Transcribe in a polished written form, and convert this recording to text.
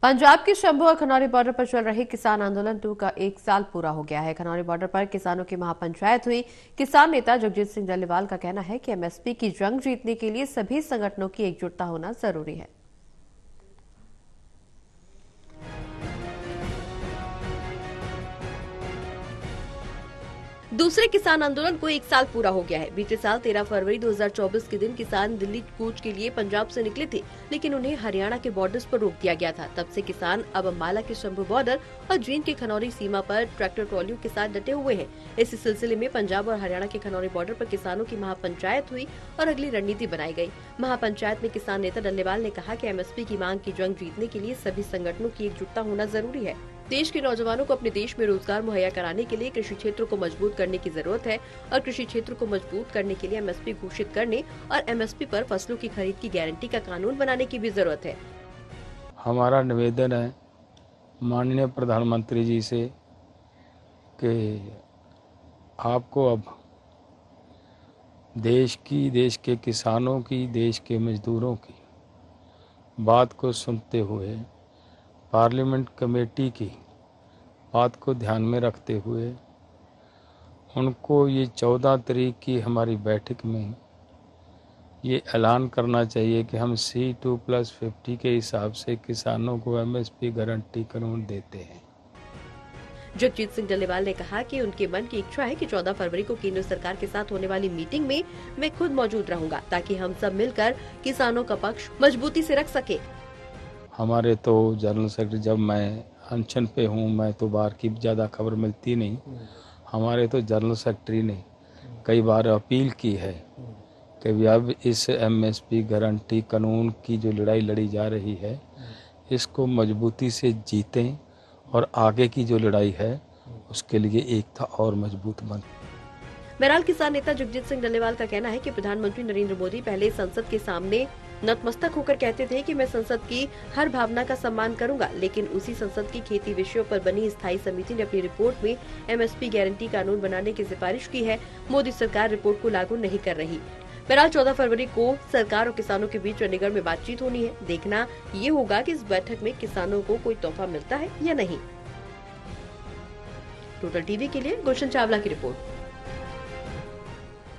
पंजाब के शंभू और खनौरी बॉर्डर पर चल रहे किसान आंदोलन 2 का 1 साल पूरा हो गया है। खनौरी बॉर्डर पर किसानों की महापंचायत हुई। किसान नेता जगजीत सिंह डल्लेवाल का कहना है कि एमएसपी की जंग जीतने के लिए सभी संगठनों की एकजुटता होना जरूरी है। दूसरे किसान आंदोलन को 1 साल पूरा हो गया है। बीते साल 13 फरवरी 2024 के दिन किसान दिल्ली कूच के लिए पंजाब से निकले थे, लेकिन उन्हें हरियाणा के बॉर्डर्स पर रोक दिया गया था। तब से किसान अब अम्बाला के शंभू बॉर्डर और जींद के खनौरी सीमा पर ट्रैक्टर ट्रॉलियों के साथ डटे हुए हैं। इसी सिलसिले में पंजाब और हरियाणा के खनौरी बॉर्डर पर किसानों की महापंचायत हुई और अगली रणनीति बनाई गयी। महापंचायत में किसान नेता डल्लेवाल ने कहा कि एमएसपी की मांग की जंग जीतने के लिए सभी संगठनों की एकजुटता होना जरूरी है। देश के नौजवानों को अपने देश में रोजगार मुहैया कराने के लिए कृषि क्षेत्र को मजबूत करने की जरूरत है और कृषि क्षेत्र को मजबूत करने के लिए एमएसपी घोषित करने और एमएसपी पर फसलों की खरीद की गारंटी का कानून बनाने की भी जरूरत है। हमारा निवेदन है माननीय प्रधानमंत्री जी से कि आपको अब देश के किसानों की, देश के मजदूरों की बात को सुनते हुए पार्लियामेंट कमेटी की बात को ध्यान में रखते हुए उनको ये 14 तारीख की हमारी बैठक में ये ऐलान करना चाहिए कि हम C2+50 के हिसाब से किसानों को एमएसपी गारंटी कानून देते हैं। जगजीत सिंह डल्लेवाल ने कहा कि उनके मन की इच्छा है कि 14 फरवरी को केंद्र सरकार के साथ होने वाली मीटिंग में मैं खुद मौजूद रहूंगा, ताकि हम सब मिलकर किसानों का पक्ष मजबूती से रख सके। हमारे तो जनरल सेक्रेटरी, जब मैं अनशन पे हूँ, मैं तो बाहर की ज़्यादा खबर मिलती नहीं, हमारे तो जनरल सेक्रेटरी ने कई बार अपील की है कि अब इस एमएसपी गारंटी कानून की जो लड़ाई लड़ी जा रही है इसको मजबूती से जीतें और आगे की जो लड़ाई है उसके लिए एकता और मजबूत बने। बहरहाल किसान नेता जगजीत सिंह डल्लेवाल का कहना है कि प्रधानमंत्री नरेंद्र मोदी पहले संसद के सामने नतमस्तक होकर कहते थे कि मैं संसद की हर भावना का सम्मान करूंगा, लेकिन उसी संसद की खेती विषयों पर बनी स्थायी समिति ने अपनी रिपोर्ट में एमएसपी गारंटी कानून बनाने की सिफारिश की है। मोदी सरकार रिपोर्ट को लागू नहीं कर रही। बहरहाल 14 फरवरी को सरकार और किसानों के बीच चंडीगढ़ में बातचीत होनी है। देखना ये होगा कि इस बैठक में किसानों को कोई तोहफा मिलता है या नहीं। टोटल टीवी के लिए गुलशन चावला की रिपोर्ट।